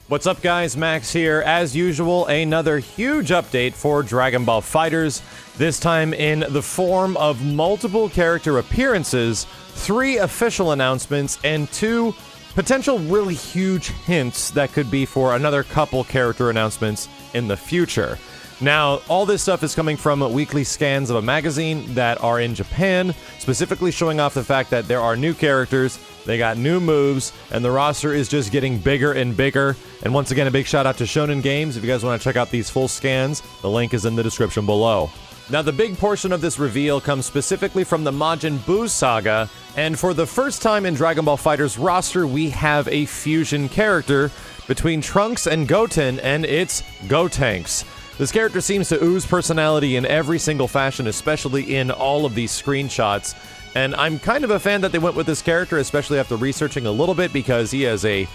What's up guys, Max here. As usual, another huge update for Dragon Ball FighterZ, this time in the form of multiple character appearances, 3 official announcements, and 2 potential really huge hints that could be for another couple character announcements in the future. Now, all this stuff is coming from weekly scans of a magazine that are in Japan, specifically showing off the fact that there are new characters, they got new moves, and the roster is just getting bigger and bigger. And once again, a big shout out to Shonen Games. If you guys want to check out these full scans, the link is in the description below. Now, the big portion of this reveal comes specifically from the Majin Buu saga, and for the first time in Dragon Ball FighterZ roster, we have a fusion character between Trunks and Goten, and it's Gotenks. This character seems to ooze personality in every single fashion, especially in all of these screenshots. And I'm kind of a fan that they went with this character, especially after researching a little bit, because he has a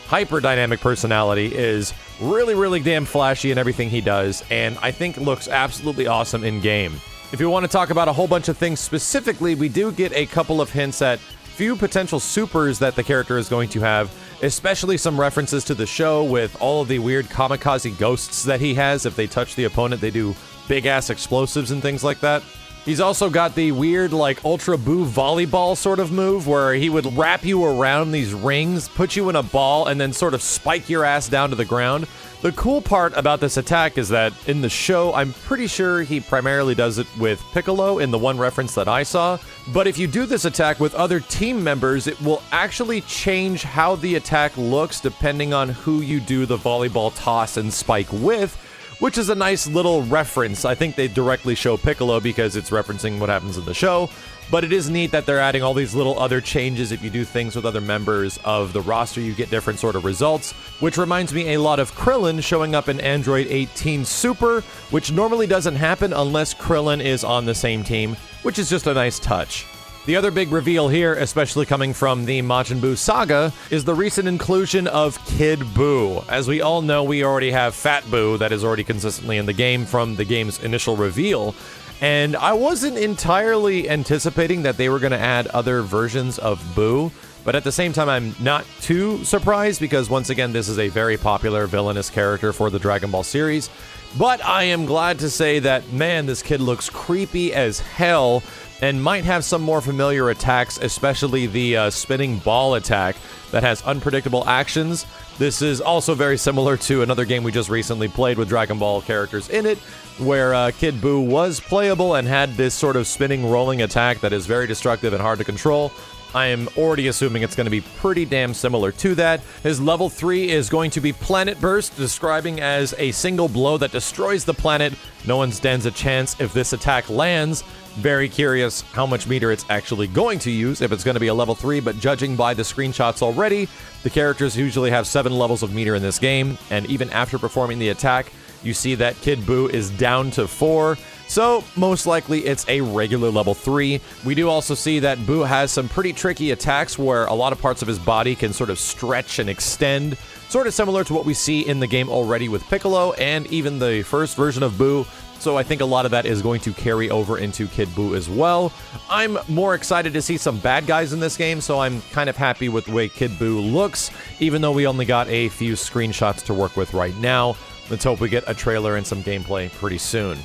hyper-dynamic personality, is really damn flashy in everything he does, and I think looks absolutely awesome in-game. If you want to talk about a whole bunch of things specifically, we do get a couple of hints at few potential supers that the character is going to have, especially some references to the show with all of the weird kamikaze ghosts that he has. If they touch the opponent, they do big-ass explosives and things like that. He's also got the weird, like, Ultra Buu volleyball sort of move where he would wrap you around these rings, put you in a ball, and then sort of spike your ass down to the ground. The cool part about this attack is that in the show, I'm pretty sure he primarily does it with Piccolo in the one reference that I saw. But if you do this attack with other team members, it will actually change how the attack looks depending on who you do the volleyball toss and spike with, which is a nice little reference. I think they directly show Piccolo because it's referencing what happens in the show, but it is neat that they're adding all these little other changes. If you do things with other members of the roster, you get different sort of results, which reminds me a lot of Krillin showing up in Android 18 Super, which normally doesn't happen unless Krillin is on the same team, which is just a nice touch. The other big reveal here, especially coming from the Majin Buu saga, is the recent inclusion of Kid Buu. As we all know, we already have Fat Buu that is already consistently in the game from the game's initial reveal, and I wasn't entirely anticipating that they were going to add other versions of Buu, but at the same time, I'm not too surprised because, once again, this is a very popular villainous character for the Dragon Ball series. But I am glad to say that, man, this kid looks creepy as hell and might have some more familiar attacks, especially the spinning ball attack that has unpredictable actions. This is also very similar to another game we just recently played with Dragon Ball characters in it, where Kid Buu was playable and had this sort of spinning rolling attack that is very destructive and hard to control. I am already assuming it's going to be pretty damn similar to that. His level 3 is going to be Planet Burst, describing as a single blow that destroys the planet. No one stands a chance if this attack lands. Very curious how much meter it's actually going to use, if it's going to be a level 3, but judging by the screenshots already, the characters usually have 7 levels of meter in this game, and even after performing the attack, you see that Kid Buu is down to 4. So, most likely it's a regular level 3. We do also see that Buu has some pretty tricky attacks where a lot of parts of his body can sort of stretch and extend, sort of similar to what we see in the game already with Piccolo and even the first version of Buu. So I think a lot of that is going to carry over into Kid Buu as well. I'm more excited to see some bad guys in this game, so I'm kind of happy with the way Kid Buu looks, even though we only got a few screenshots to work with right now. Let's hope we get a trailer and some gameplay pretty soon.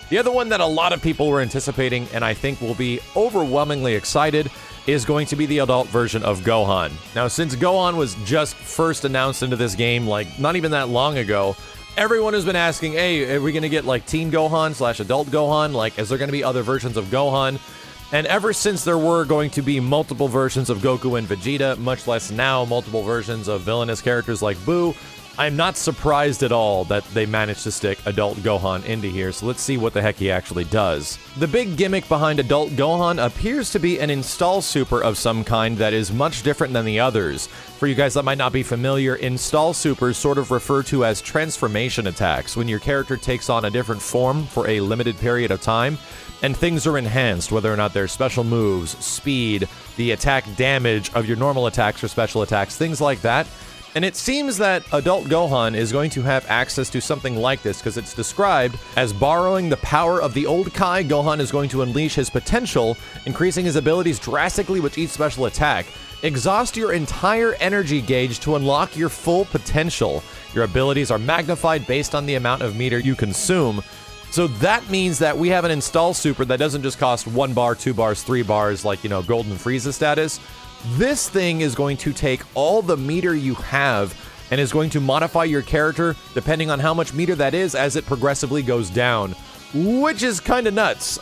The other one that a lot of people were anticipating, and I think will be overwhelmingly excited, is going to be the adult version of Gohan. Now, since Gohan was just first announced into this game, like, not even that long ago, everyone has been asking, hey, are we going to get, like, Teen Gohan / Adult Gohan? Like, is there going to be other versions of Gohan? And ever since there were going to be multiple versions of Goku and Vegeta, much less now multiple versions of villainous characters like Buu, I'm not surprised at all that they managed to stick Adult Gohan into here, so let's see what the heck he actually does. The big gimmick behind Adult Gohan appears to be an install super of some kind that is much different than the others. For you guys that might not be familiar, install supers sort of refer to as transformation attacks, when your character takes on a different form for a limited period of time, and things are enhanced, whether or not they're special moves, speed, the attack damage of your normal attacks or special attacks, things like that. And it seems that Adult Gohan is going to have access to something like this, because it's described as borrowing the power of the old Kai. Gohan is going to unleash his potential, increasing his abilities drastically with each special attack. exhaust your entire energy gauge to unlock your full potential. Your abilities are magnified based on the amount of meter you consume. So that means that we have an install super that doesn't just cost 1 bar, 2 bars, 3 bars like, Golden Frieza status. This thing is going to take all the meter you have and is going to modify your character depending on how much meter that is as it progressively goes down, which is kind of nuts.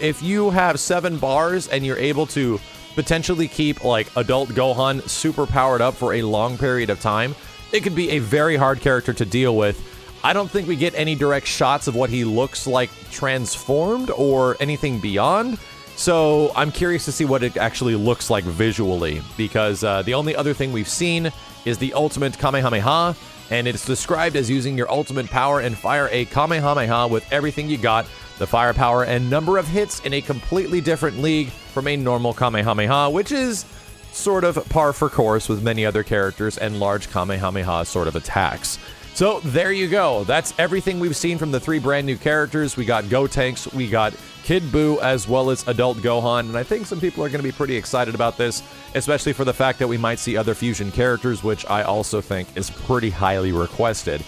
If you have 7 bars and you're able to potentially keep like adult Gohan super powered up for a long period of time, it could be a very hard character to deal with. I don't think we get any direct shots of what he looks like transformed or anything beyond. So I'm curious to see what it actually looks like visually, because the only other thing we've seen is the ultimate Kamehameha, and it's described as using your ultimate power and fire a Kamehameha with everything you got, the firepower and number of hits in a completely different league from a normal Kamehameha, which is sort of par for course with many other characters and large Kamehameha sort of attacks. So there you go. That's everything we've seen from the 3 brand new characters. We got Gotenks, we got Kid Buu, as well as adult Gohan, and I think some people are going to be pretty excited about this, especially for the fact that we might see other fusion characters, which I also think is pretty highly requested.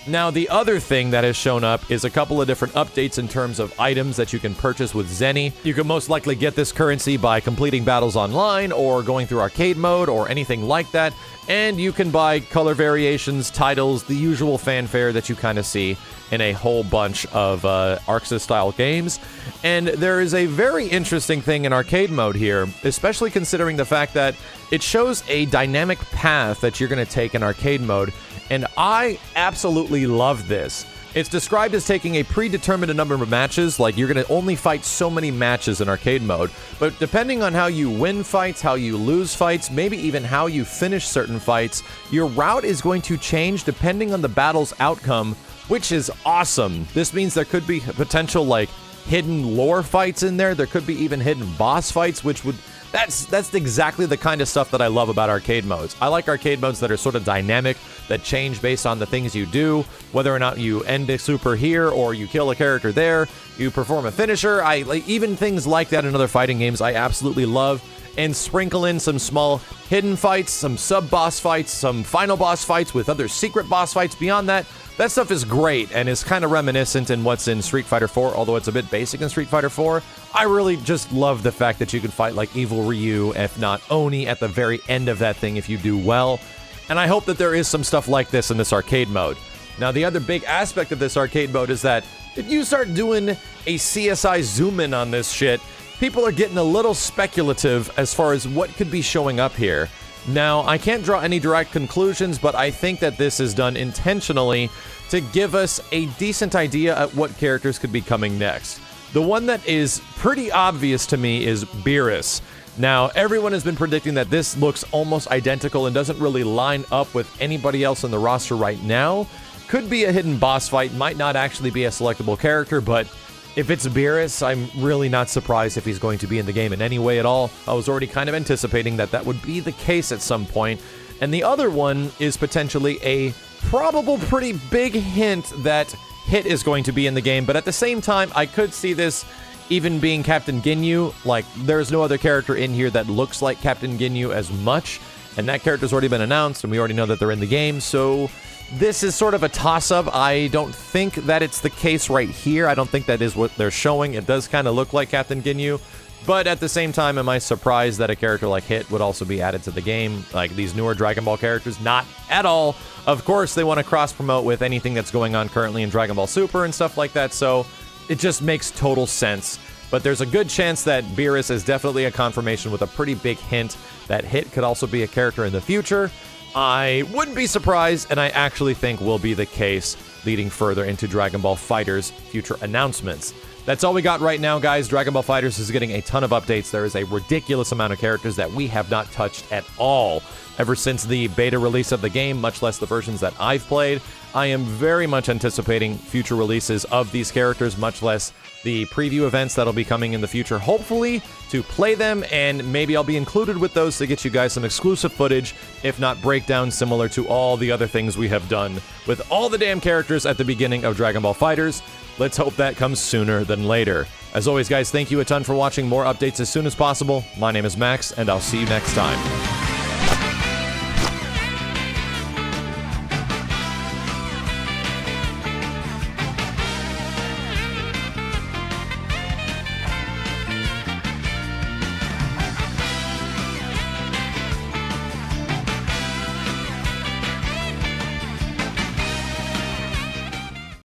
Now, the other thing that has shown up is a couple of different updates in terms of items that you can purchase with Zenny. You can most likely get this currency by completing battles online or going through arcade mode or anything like that. And you can buy color variations, titles, the usual fanfare that you kind of see in a whole bunch of ArcSys-style games. And there is a very interesting thing in arcade mode here, especially considering the fact that it shows a dynamic path that you're going to take in arcade mode. And I absolutely love this. It's described as taking a predetermined number of matches, like you're going to only fight so many matches in arcade mode, but depending on how you win fights, how you lose fights, maybe even how you finish certain fights, your route is going to change depending on the battle's outcome, which is awesome. This means there could be potential like hidden lore fights in there. There could be even hidden boss fights, which would... That's exactly the kind of stuff that I love about arcade modes. I like arcade modes that are sort of dynamic, that change based on the things you do, whether or not you end a super here or you kill a character there, you perform a finisher. Even things like that in other fighting games I absolutely love, and sprinkle in some small hidden fights, some sub-boss fights, some final boss fights with other secret boss fights beyond that. That stuff is great and is kind of reminiscent in what's in Street Fighter 4, although it's a bit basic in Street Fighter 4. I really just love the fact that you can fight like Evil Ryu, if not Oni, at the very end of that thing if you do well. And I hope that there is some stuff like this in this arcade mode. Now, the other big aspect of this arcade mode is that if you start doing a CSI zoom-in on this shit, people are getting a little speculative as far as what could be showing up here. Now, I can't draw any direct conclusions, but I think that this is done intentionally to give us a decent idea at what characters could be coming next. The one that is pretty obvious to me is Beerus. Now, everyone has been predicting that this looks almost identical and doesn't really line up with anybody else in the roster right now. Could be a hidden boss fight, might not actually be a selectable character, but if it's Beerus, I'm really not surprised if he's going to be in the game in any way at all. I was already kind of anticipating that that would be the case at some point. And the other one is potentially a probable pretty big hint that Hit is going to be in the game, but at the same time, I could see this even being Captain Ginyu. Like, there's no other character in here that looks like Captain Ginyu as much, and that character's already been announced, and we already know that they're in the game, so this is sort of a toss-up. I don't think that it's the case right here. I don't think that is what they're showing. It does kind of look like Captain Ginyu, but at the same time, am I surprised that a character like Hit would also be added to the game? Like these newer Dragon Ball characters? Not at all. Of course, they want to cross-promote with anything that's going on currently in Dragon Ball Super and stuff like that, so it just makes total sense. But there's a good chance that Beerus is definitely a confirmation with a pretty big hint that Hit could also be a character in the future. I wouldn't be surprised, and I actually think will be the case leading further into Dragon Ball FighterZ future announcements. That's all we got right now, guys. Dragon Ball FighterZ is getting a ton of updates. There is a ridiculous amount of characters that we have not touched at all ever since the beta release of the game, much less the versions that I've played. I am very much anticipating future releases of these characters, much less the preview events that'll be coming in the future, hopefully, to play them, and maybe I'll be included with those to get you guys some exclusive footage, if not breakdowns similar to all the other things we have done with all the damn characters at the beginning of Dragon Ball FighterZ. Let's hope that comes sooner than later. As always, guys, thank you a ton for watching. More updates as soon as possible. My name is Max, and I'll see you next time.